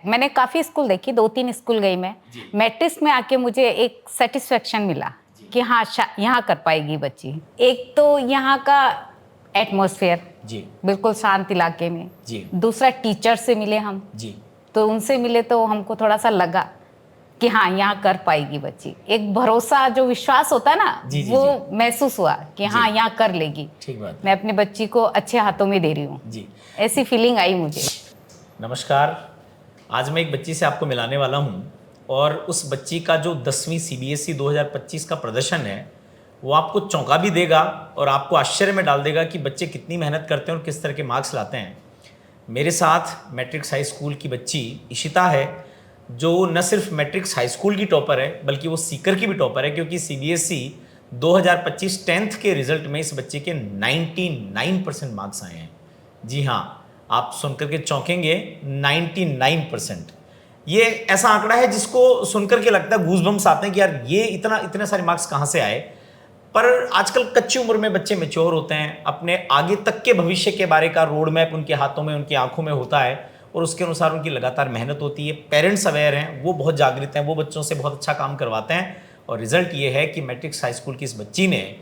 मैंने काफ़ी स्कूल देखी, 2-3 स्कूल गई मैं। मैट्रिक्स में आके मुझे एक सेटिस्फेक्शन मिला कि हाँ, यहाँ कर पाएगी बच्ची। एक तो यहाँ का एटमॉस्फेयर बिल्कुल शांत इलाके में। दूसरा टीचर से मिले हम, तो उनसे मिले तो हमको थोड़ा सा लगा कि हाँ, यहाँ कर पाएगी बच्ची। एक भरोसा, जो विश्वास होता है ना, वो महसूस हुआ कि हाँ, यहाँ कर लेगी। ठीक बात। मैं अपनी बच्ची को अच्छे हाथों में दे रही हूँ, ऐसी फीलिंग आई मुझे। नमस्कार, आज मैं एक बच्ची से आपको मिलाने वाला हूँ और उस बच्ची का जो 10वीं CBSE 2025 का प्रदर्शन है वो आपको चौंका भी देगा और आपको आश्चर्य में डाल देगा कि बच्चे कितनी मेहनत करते हैं और किस तरह के मार्क्स लाते हैं। मेरे साथ मैट्रिक्स हाई स्कूल की बच्ची इशिता है, जो न सिर्फ मैट्रिक्स हाई स्कूल की टॉपर है बल्कि वो सीकर की भी टॉपर है, क्योंकि CBSE 2025 10th के रिजल्ट में इस बच्चे के 99% मार्क्स आए हैं। जी हाँ, आप सुनकर के चौंकेंगे, 99%। ये ऐसा आंकड़ा है जिसको सुनकर के लगता है गूज़बम्स आते हैं कि यार ये इतने सारे मार्क्स कहाँ से आए। पर आजकल कच्ची उम्र में बच्चे मैच्योर होते हैं, अपने आगे तक के भविष्य के बारे का रोड मैप उनके हाथों में, उनकी आंखों में होता है और उसके अनुसार उनकी लगातार मेहनत होती है। पेरेंट्स अवेयर हैं, वो बहुत जागृत हैं, वो बच्चों से बहुत अच्छा काम करवाते हैं और रिजल्ट ये है कि मैट्रिक्स हाई स्कूल की इस बच्ची ने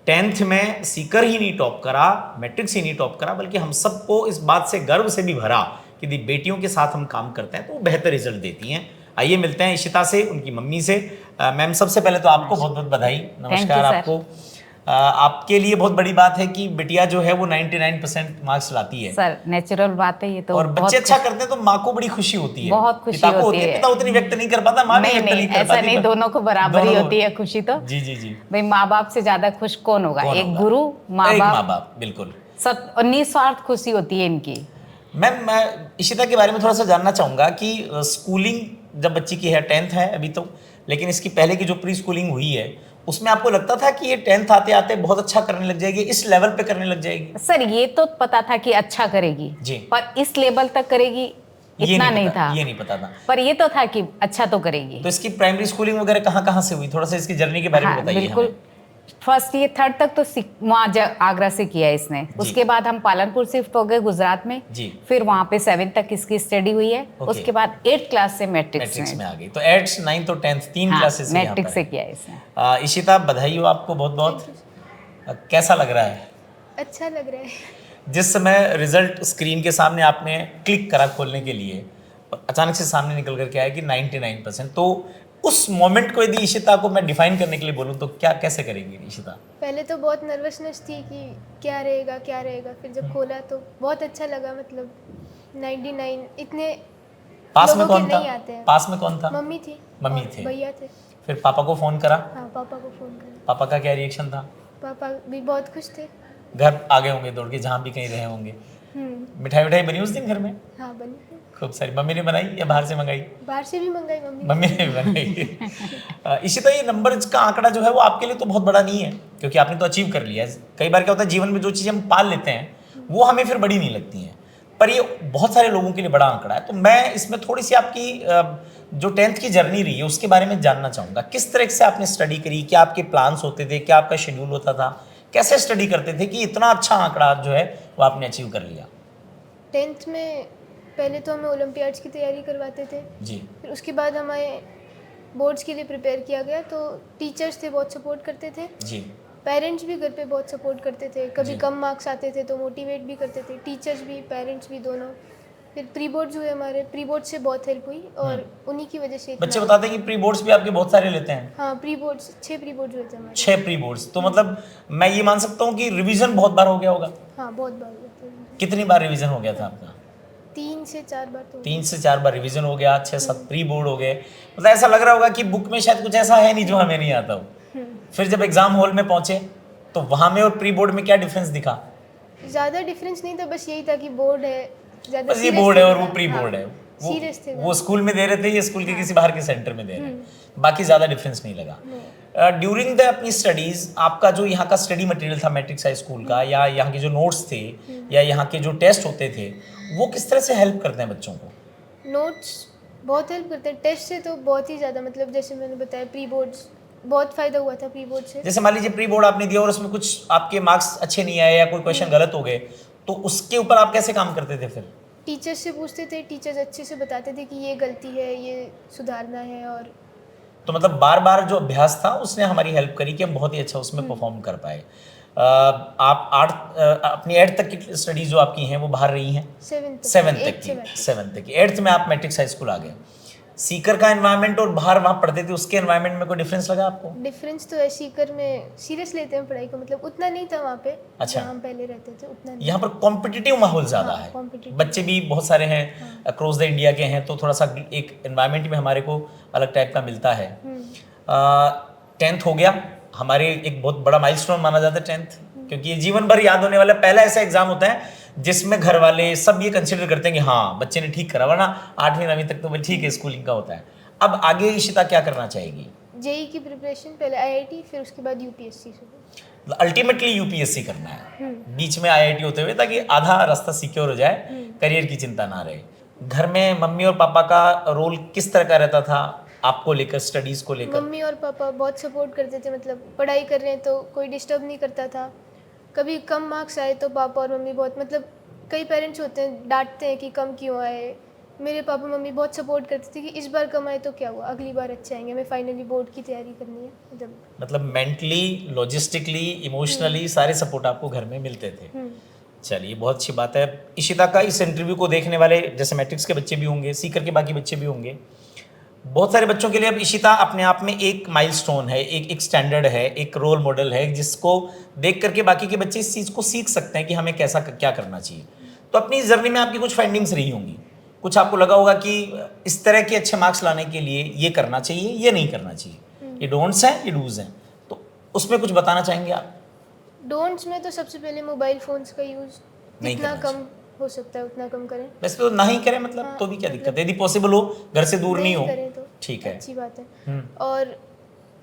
10th में सीकर ही नहीं टॉप करा, मैट्रिक्स ही नहीं टॉप करा, बल्कि हम सबको इस बात से गर्व से भी भरा कि यदि बेटियों के साथ हम काम करते हैं तो वो बेहतर रिजल्ट देती हैं। आइए मिलते हैं इशिता से, उनकी मम्मी से। मैम, सबसे पहले तो आपको बहुत बहुत बधाई, नमस्कार आपको। आपके लिए बहुत बड़ी बात है कि बिटिया जो है वो 99% मार्क्स लाती है। सर, नेचुरल बात है ये तो। और बच्चे अच्छा करते हैं तो माँ को बड़ी खुशी होती है, बहुत खुशी होती है। पिता उतनी व्यक्त नहीं कर पाता, माँ भी व्यक्त नहीं कर पाती। ऐसा नहीं, दोनों को बराबर ही होती है खुशी तो। जी। भाई, माँ बाप से ज्यादा खुश कौन होगा? एक गुरु, माँ बाप, बिल्कुल सब निस्वार्थ खुशी होती है इनकी। मैम, मैं इशिता के बारे में थोड़ा सा जानना चाहूँगा कि स्कूलिंग जब बच्ची की है, 10th है अभी तो, लेकिन इसकी पहले की जो प्री स्कूलिंग हुई है उसमें आपको लगता था कि ये 10th आते आते बहुत अच्छा करने लग जाएगी, इस लेवल पे करने लग जाएगी? सर, ये तो पता था कि अच्छा करेगी जी, पर इस लेवल तक करेगी इतना नहीं था। ये नहीं पता था, पर ये तो था कि अच्छा तो करेगी। तो इसकी प्राइमरी स्कूलिंग वगैरह कहाँ से हुई? थोड़ा सा इसकी जर्नी के बारे में बताइए। बिल्कुल, फर्स्ट ये 3rd तक तो वहाँ आगरा से किया इसने। उसके बाद हम पालनपुर शिफ्ट हो गए गुजरात में। फिर वहाँ पे 7th तक इसकी स्टडी हुई है। उसके बाद 8th क्लास से मैट्रिक्स में आ गई। तो 8th, 9th और 10th 3 क्लासेस मैट्रिक्स से किया इसने। इशिता, बधाई हो आपको बहुत बहुत। कैसा लग रहा है? अच्छा लग रहा है। जिस समय रिजल्ट स्क्रीन के सामने आपने क्लिक करा खोलने के लिए और अचानक से सामने निकल कर के आया कि 99%, तो उस मोमेंट को यदि इशिता को मैं डिफाइन करने के लिए बोलूँ तो क्या कैसे करेंगी इशिता? पहले तो बहुत नर्वसनेस थी कि क्या रहेगा। फिर जब खोला तो बहुत अच्छा लगा। मतलब 99 इतने पास में कौन था? नहीं आते हैं। पास में कौन था? मम्मी थी, भैया थे। फिर पापा को फोन करा? हाँ, पापा को फोन करा। पापा का क्या रिएक्शन था? पापा भी बहुत खुश थे। घर आ गए होंगे दौड़ के, जहाँ भी कहीं रहे होंगे। मिठाई बनी उस दिन घर में? हाँ, बनी खूब सारी। मम्मी ने बनाई या बाहर से मंगाई? बाहर से भी मंगाई मम्मी ने भी बनाई। इसी तरह ये नंबर का आंकड़ा जो है वो आपके लिए तो बहुत बड़ा नहीं है, क्योंकि आपने तो अचीव कर लिया है। कई बार क्या होता है, जीवन में जो चीज़ें हम पाल लेते हैं वो हमें फिर बड़ी नहीं लगती हैं, पर ये बहुत सारे लोगों के लिए बड़ा आंकड़ा है। तो मैं इसमें थोड़ी सी आपकी जो 10th की जर्नी रही है उसके बारे में जानना चाहूँगा। किस तरह से आपने स्टडी करी? क्या आपके प्लान्स होते थे? क्या आपका शेड्यूल होता था? कैसे स्टडी करते थे कि इतना अच्छा आंकड़ा जो है वो आपने अचीव कर लिया? 10th में पहले तो हमें ओलंपियाड्स की तैयारी करवाते थे जी। फिर उसके बाद हमें बोर्ड्स के लिए प्रिपेयर किया गया। तो टीचर्स थे, बहुत सपोर्ट करते थे जी। पेरेंट्स भी घर पे बहुत सपोर्ट करते थे। कभी कम मार्क्स आते थे तो मोटिवेट भी करते थे, टीचर्स भी पेरेंट्स भी दोनों। फिर प्री बोर्ड्स हुए हमारे, प्री बोर्ड से बहुत हेल्प हुई और उन्हीं की वजह से बच्चे बताते हैं कि प्री बोर्ड्स भी आपके बहुत सारे लेते हैं। हाँ, प्री बोर्ड्स 6 प्री बोर्ड्स हुए थे हमारे। 6 प्री बोर्ड्स, तो मतलब मैं ये मान सकता हूँ कि रिवीजन बहुत बार हो गया होगा? हाँ, बहुत बार हुए थे। कितनी बार रिवीजन हो गया था आपका? 3 से 4 बार। तो 3 से 4 बार रिवीजन हो गया, 6-7 प्री बोर्ड हो गए। मतलब ऐसा लग रहा होगा कि बुक में शायद कुछ ऐसा है नहीं जो हमें नहीं आता हो। फिर जब एग्जाम हॉल में पहुंचे तो वहां में और प्री बोर्ड में क्या डिफरेंस दिखा? ज़्यादा डिफरेंस नहीं था, बस यही था कि बोर्ड है, ज़्यादा बस ये बोर्ड है और वो प्री बोर्ड है। सीरियस थे वो स्कूल में दे रहे थे, ये स्कूल के किसी बाहर के सेंटर में दे रहे हैं, बाकी ज़्यादा डिफरेंस नहीं लगा। ड्यूरिंग द अपनी स्टडीज़ आपका जो यहाँ का स्टडी मटेरियल था मैट्रिक्स हाई स्कूल का, या यहाँ के जो नोट्स थे या यहाँ के जो टेस्ट होते थे, वो किस तरह से हेल्प करते हैं बच्चों को? नोट्स बहुत हेल्प करते हैं, टेस्ट से तो बहुत ही ज़्यादा। मतलब जैसे मैंने बताया, प्री बोर्ड्स बहुत फ़ायदा हुआ था प्री बोर्ड से। जैसे मान लीजिए प्री बोर्ड आपने दिया और उसमें कुछ आपके मार्क्स अच्छे नहीं आए या कोई क्वेश्चन गलत हो गए, तो उसके ऊपर आप कैसे काम करते थे फिर? टीचर्स से पूछते थे, टीचर्स अच्छे से बताते थे कि ये गलती है, ये सुधारना है। और तो मतलब बार बार जो अभ्यास था उसने हमारी हेल्प करी कि हम बहुत ही अच्छा उसमें परफॉर्म कर पाए। आप अपनी 8th तक की स्टडीज जो आपकी हैं वो बाहर रही हैं? 7th तक की। 7th तक की। 8th में आप मैट्रिक्स हाई स्कूल आ गए। सीकर का एनवायरनमेंट और बाहर वहाँ पढ़ते थे उसके एनवायरनमेंट में कोई डिफरेंस लगा आपको? डिफरेंस तो है, सीकर में सीरियस लेते हैं पढ़ाई को, मतलब उतना नहीं था वहाँ पे। अच्छा। जहाँ हम पहले रहते थे उतना नहीं। यहाँ पर कॉम्पिटिटिव माहौल ज़्यादा हाँ, है, competitive। बच्चे भी बहुत सारे हैं, अक्रॉस द इंडिया के हैं, तो थोड़ा सा एक एनवायरनमेंट में हमारे को अलग टाइप का मिलता है। 10th हो गया, हमारे एक बहुत बड़ा माइलस्टोन माना जाता है 10th, क्योंकि ये जीवन भर याद होने वाला पहला ऐसा एग्जाम होता है जिसमें घर वाले सब ये कंसिडर करते हैं कि हाँ बच्चे ने ठीक करा, वरना 8वीं 9वीं तक तो भाई ठीक है स्कूलिंग का होता है। अब आगे इशिता क्या करना चाहेगी? जेई की प्रिपरेशन, पहले आईआईटी, फिर उसके बाद यूपीएससी से। अल्टीमेटली यूपीएससी करना है, बीच में आईआईटी होते हुए, ताकि आधा रास्ता सिक्योर हो जाए, करियर की चिंता ना रहे। घर में मम्मी और पापा का रोल किस तरह का रहता था आपको लेकर, स्टडीज को लेकर? मम्मी और पापा बहुत सपोर्ट करते थे, मतलब पढ़ाई कर रहे हैं तो कोई डिस्टर्ब नहीं करता था। कभी कम मार्क्स आए तो पापा और मम्मी बहुत, मतलब कई पेरेंट्स होते हैं डांटते हैं कि कम क्यों आए, मेरे पापा मम्मी बहुत सपोर्ट करते थे कि इस बार कम आए तो क्या हुआ, अगली बार अच्छे आएंगे, मैं फाइनली बोर्ड की तैयारी करनी है। मतलब मेंटली, लॉजिस्टिकली, इमोशनली सारे सपोर्ट आपको घर में मिलते थे। चलिए बहुत अच्छी बात है। इशिता का इस इंटरव्यू को देखने वाले जैसे मैट्रिक्स के बच्चे भी होंगे, सीकर के बाकी बच्चे भी होंगे, बहुत सारे बच्चों के लिए अब इशिता अपने आप में एक माइलस्टोन है, एक स्टैंडर्ड है, एक रोल मॉडल है, जिसको देख करके बाकी के बच्चे इस चीज़ को सीख सकते हैं कि हमें कैसा क्या करना चाहिए। तो अपनी इस जर्नी में आपकी कुछ फाइंडिंग्स रही होंगी, कुछ आपको लगा होगा कि इस तरह के अच्छे मार्क्स लाने के लिए ये करना चाहिए, ये नहीं करना चाहिए, ये डोंट्स हैं, ये डूज हैं, तो उसमें कुछ बताना चाहेंगे आप? डोंट्स में तो सबसे पहले मोबाइल फोन्स का यूज़ नहीं जितना करना कम हो सकता है उतना कम करें। वैसे तो ना ही करें, मतलब हाँ, तो भी क्या दिक्कत है, यदि पॉसिबल हो, घर से दूर नहीं हो, करें तो ठीक है, अच्छी बात है। और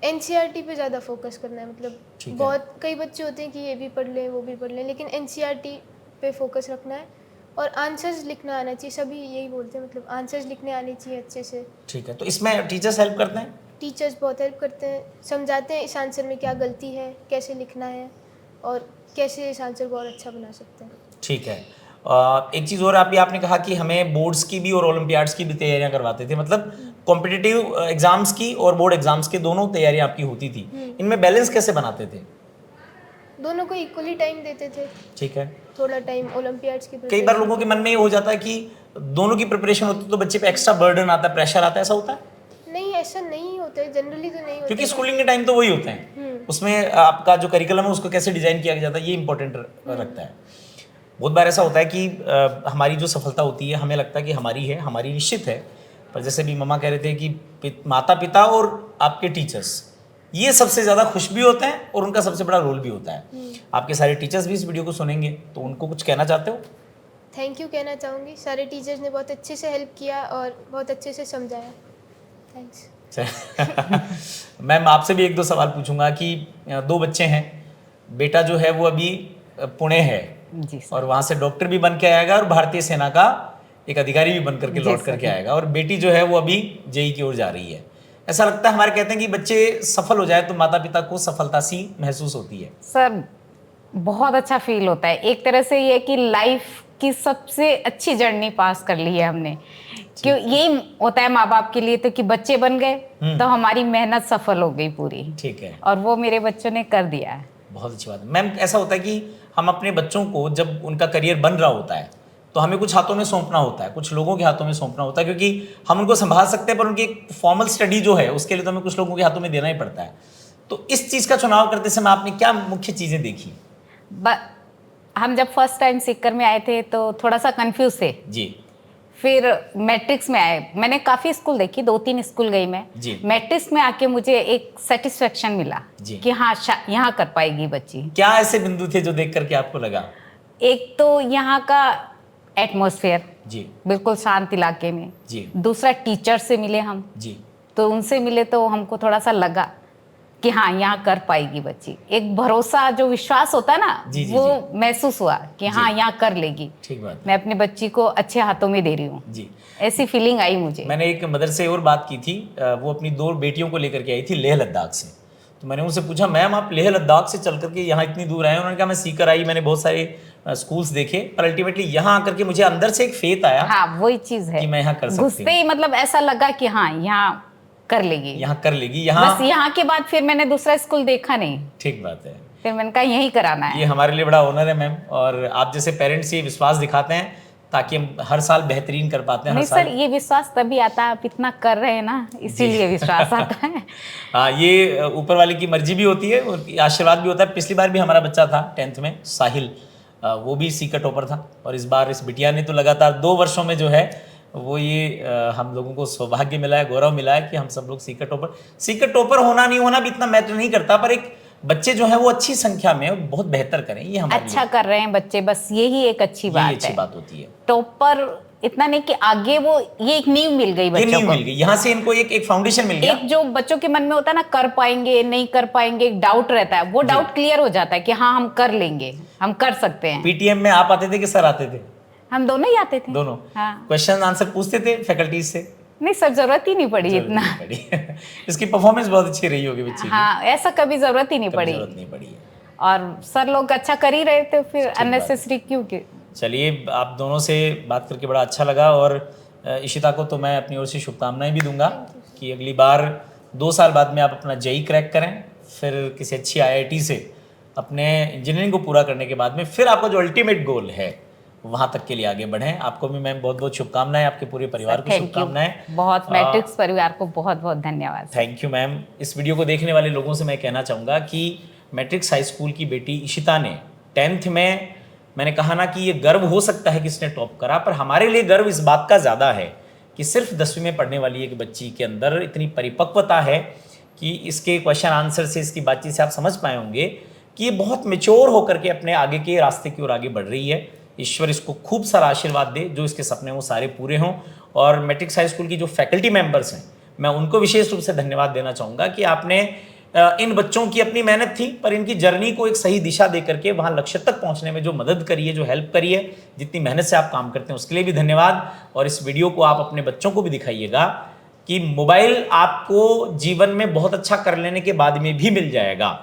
एनसीईआरटी पे ज़्यादा फोकस करना है, मतलब ठीक है। बहुत कई बच्चे होते हैं कि ये भी पढ़ लें वो भी पढ़ लें, लेकिन एनसीईआरटी पे फोकस रखना है। और आंसर्स लिखना आना चाहिए, सभी यही बोलते हैं, मतलब आंसर्स लिखने आने चाहिए अच्छे से। ठीक है। तो इसमें टीचर्स हेल्प करते हैं? टीचर्स बहुत हेल्प करते हैं, समझाते हैं इस आंसर में क्या गलती है, कैसे लिखना है और कैसे इस आंसर को और अच्छा बना सकते हैं। ठीक है। एक चीज़ और आपने कहा कि हमें बोर्ड्स की भी और ओलंपियाड्स की भी तैयारियां करवाते थे, मतलब कॉम्पिटिटिव एग्जाम्स की और बोर्ड एग्जाम्स की दोनों तैयारियां आपकी होती थी, इनमें बैलेंस कैसे बनाते थे? दोनों को इक्वली टाइम देते थे। ठीक है। थोड़ा टाइम ओलंपियाड्स की कई बार लोगों के मन में ये हो जाता है कि दोनों की प्रिपरेशन होती है तो बच्चे पे एक्स्ट्रा बर्डन आता है, प्रेशर आता है, ऐसा होता है? नहीं, ऐसा नहीं होता है, जनरली तो नहीं होता। क्योंकि स्कूलिंग के टाइम तो वही होते हैं, उसमें आपका जो करिकुलम है उसको कैसे डिजाइन किया जाता है ये इंपॉर्टेंट रखता है। बहुत बार ऐसा होता है कि हमारी जो सफलता होती है हमें लगता है कि हमारी है, हमारी निश्चित है, पर जैसे भी मम्मा कह रहे थे कि माता पिता और आपके टीचर्स ये सबसे ज़्यादा खुश भी होते हैं और उनका सबसे बड़ा रोल भी होता है। आपके सारे टीचर्स भी इस वीडियो को सुनेंगे, तो उनको कुछ कहना चाहते हो? थैंक यू कहना चाहूँगी, सारे टीचर्स ने बहुत अच्छे से हेल्प किया और बहुत अच्छे से समझाया। थैंक्स। मैम आपसे भी एक दो सवाल पूछूंगा कि 2 बच्चे हैं, बेटा जो है वो अभी पुणे है जी सर। और वहाँ से डॉक्टर भी बन के आएगा और भारतीय सेना का एक अधिकारी भी बन करके जी लौट सर। करके आएगा, और बेटी जो है वो अभी जेई की ओर जा रही है। ऐसा लगता है, हमारे कहते हैं कि बच्चे सफल हो जाए तो माता पिता को सफलता सी महसूस होती है। सर बहुत अच्छा फील होता है, एक तरह से ये कि लाइफ की सबसे अच्छी जर्नी पास कर ली है हमने, क्यों यही होता है माँ बाप के लिए तो कि बच्चे बन गए तो हमारी मेहनत सफल हो गई पूरी। ठीक है। और वो मेरे बच्चों ने कर दिया है। बहुत अच्छी बात है मैम। ऐसा होता है कि हम अपने बच्चों को जब उनका करियर बन रहा होता है तो हमें कुछ हाथों में सौंपना होता है, कुछ लोगों के हाथों में सौंपना होता है, क्योंकि हम उनको संभाल सकते हैं पर उनकी एक फॉर्मल स्टडी जो है उसके लिए तो हमें कुछ लोगों के हाथों में देना ही पड़ता है। तो इस चीज़ का चुनाव करते समय आपने क्या मुख्य चीज़ें देखी? हम जब फर्स्ट टाइम सीकर में आए थे तो थोड़ा सा कंफ्यूज थे जी। फिर मैट्रिक्स में आए, मैंने काफ़ी स्कूल देखी, 2-3 स्कूल गई मैं जी। मैट्रिक्स में आके मुझे एक सेटिस्फेक्शन मिला जी। कि हाँ यहाँ कर पाएगी बच्ची। क्या ऐसे बिंदु थे जो देख करके आपको लगा? एक तो यहाँ का एटमॉस्फेयर जी बिल्कुल शांत इलाके में, जी दूसरा टीचर से मिले हम, जी तो उनसे मिले तो हमको थोड़ा सा लगा कि हाँ यहाँ कर पाएगी बच्ची, एक भरोसा जो विश्वास होता है ना जी, जी, वो महसूस हुआ कि हाँ यहाँ कर लेगी, ठीक बात। मैं अपनी बच्ची को अच्छे हाथों में दे रही हूँ, जी ऐसी फीलिंग आई मुझे। मैंने एक मदर से और बात की थी, वो अपनी 2 बेटियों को लेकर के आई थी लेह लद्दाख से। तो मैंने उनसे पूछा मैम आप लेह लद्दाख से चल करके यहाँ इतनी दूर आए? उन्होंने कहा मैं सीकर आई, मैंने बहुत सारे स्कूल्स देखे, पर अल्टीमेटली यहाँ आकर के मुझे अंदर से एक फेथ आया हाँ वही चीज है कि मैं यहाँ कर सकती घुसते ही मतलब ऐसा लगा कि हाँ यहाँ कर लेगी, यहाँ कर लेगी। यहाँ बस यहाँ के बाद फिर मैंने दूसरा स्कूल देखा नहीं, ठीक बात है, फिर मैंने कहा यही कराना है। ये हमारे लिए बड़ा ऑनर है मैम, और आप जैसे पेरेंट्स ये विश्वास दिखाते हैं ताकि हम हर साल बेहतरीन कर पाते हैं। नहीं हर साल सर, ये विश्वास तभी आता है आप इतना कर रहे हैं ना, इसीलिए विश्वास आता है। हाँ, ये ऊपर वाले की मर्जी भी होती है और आशीर्वाद भी होता है। पिछली बार भी हमारा बच्चा था 10th में, साहिल, वो भी सीकर टॉपर था, और इस बार इस बिटिया ने तो लगातार 2 वर्षों में जो है वो ये हम लोगों को सौभाग्य मिला है, गौरव मिला है कि हम सब लोग सीकर टॉपर होना नहीं होना भी इतना मैटर नहीं करता, पर एक बच्चे जो है वो अच्छी संख्या में बहुत बेहतर करें, ये हमारे अच्छा कर रहे हैं बच्चे, बस यही एक अच्छी बात अच्छी है। बात होती है। टॉपर इतना नहीं कि आगे वो ये एक नींव मिल गई ये बच्चों नींव को, मिल गई, यहाँ से इनको एक फाउंडेशन मिल गया। एक जो बच्चों के मन में होता है ना, कर पाएंगे नहीं कर पाएंगे, एक डाउट रहता है, वो डाउट क्लियर हो जाता है कि हाँ हम कर लेंगे, हम कर सकते हैं। पीटीएम में आप आते थे कि सर आते थे? हम दोनों ही आते थे। दोनों। हाँ। क्वेश्चन आंसर पूछते थे फैकल्टीज से? नहीं सर, जरूरत ही नहीं पड़ी इतना। इसकी परफॉर्मेंस बहुत अच्छी रही होगी बच्ची की। हाँ, ऐसा कभी जरूरत ही नहीं पड़ी, जरूरत नहीं पड़ी है। और सर लोग अच्छा कर ही रहे थे, फिर अननेसेसरी क्यों कि। चलिए, आप दोनों से बात करके बड़ा अच्छा लगा, और इशिता को तो मैं अपनी ओर से शुभकामनाएं भी दूंगा कि अगली बार 2 साल बाद में आप अपना जेई क्रैक करें, फिर किसी अच्छी आईआईटी से अपने इंजीनियरिंग को पूरा करने के बाद में फिर आपका जो अल्टीमेट गोल है वहाँ तक के लिए आगे बढ़ें। आपको भी मैम बहुत बहुत शुभकामनाएं, आपके पूरे परिवार को शुभकामनाएं। बहुत, मैट्रिक्स परिवार को बहुत बहुत धन्यवाद। Thank you ma'am. इस वीडियो को देखने वाले लोगों से मैं कहना चाहूँगा कि मैट्रिक्स हाई स्कूल की बेटी इशिता ने 10th में, मैंने कहा ना कि ये गर्व हो सकता है कि इसने टॉप करा, पर हमारे लिए गर्व इस बात का ज़्यादा है कि सिर्फ 10वीं में पढ़ने वाली एक बच्ची के अंदर इतनी परिपक्वता है कि इसके क्वेश्चन आंसर से, इसकी बातचीत से आप समझ पाए होंगे कि ये बहुत मैच्योर होकर के अपने आगे के रास्ते की ओर आगे बढ़ रही है। ईश्वर इसको खूब सारा आशीर्वाद दे, जो इसके सपने वो सारे पूरे हों। और मैट्रिक्स हाई स्कूल की जो फैकल्टी मेंबर्स हैं, मैं उनको विशेष रूप से धन्यवाद देना चाहूँगा कि आपने इन बच्चों की अपनी मेहनत थी, पर इनकी जर्नी को एक सही दिशा दे करके वहाँ लक्ष्य तक पहुँचने में जो मदद करी है, जो हेल्प करी है, जितनी मेहनत से आप काम करते हैं उसके लिए भी धन्यवाद। और इस वीडियो को आप अपने बच्चों को भी दिखाइएगा कि मोबाइल आपको जीवन में बहुत अच्छा कर लेने के बाद में भी मिल जाएगा।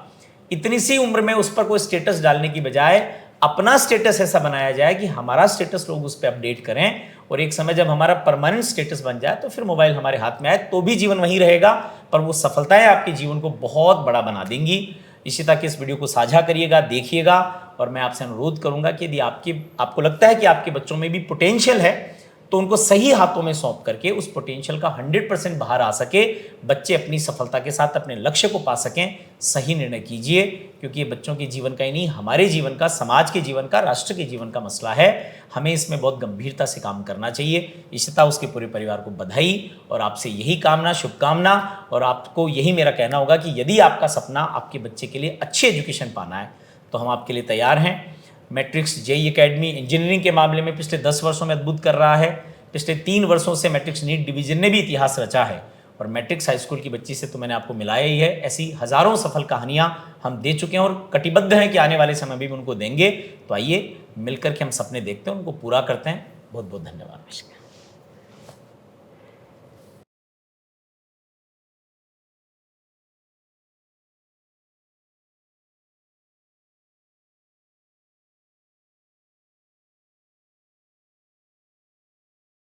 इतनी सी उम्र में उस पर कोई स्टेटस डालने की बजाय अपना स्टेटस ऐसा बनाया जाए कि हमारा स्टेटस लोग उस पर अपडेट करें, और एक समय जब हमारा परमानेंट स्टेटस बन जाए तो फिर मोबाइल हमारे हाथ में आए तो भी जीवन वहीं रहेगा, पर वो सफलताएं आपके जीवन को बहुत बड़ा बना देंगी। इशिता के इस वीडियो को साझा करिएगा, देखिएगा, और मैं आपसे अनुरोध करूंगा कि यदि आपको लगता है कि आपके बच्चों में भी पोटेंशियल है तो उनको सही हाथों में सौंप करके उस पोटेंशियल का 100% बाहर आ सके, बच्चे अपनी सफलता के साथ अपने लक्ष्य को पा सकें। सही निर्णय कीजिए, क्योंकि ये बच्चों के जीवन का ही नहीं, हमारे जीवन का, समाज के जीवन का, राष्ट्र के जीवन का मसला है। हमें इसमें बहुत गंभीरता से काम करना चाहिए। इशिता, उसके पूरे परिवार को बधाई, और आपसे यही कामना, शुभकामना, और आपको यही मेरा कहना होगा कि यदि आपका सपना आपके बच्चे के लिए अच्छी एजुकेशन पाना है तो हम आपके लिए तैयार हैं। मैट्रिक्स जेई एकेडमी इंजीनियरिंग के मामले में पिछले 10 वर्षों में अद्भुत कर रहा है। पिछले 3 वर्षों से मैट्रिक्स नीट डिवीजन ने भी इतिहास रचा है, और मैट्रिक्स हाई स्कूल की बच्ची से तो मैंने आपको मिलाया ही है। ऐसी हज़ारों सफल कहानियां हम दे चुके हैं और कटिबद्ध हैं कि आने वाले समय में भी उनको देंगे। तो आइए मिलकर के हम सपने देखते हैं, उनको पूरा करते हैं। बहुत बहुत धन्यवाद।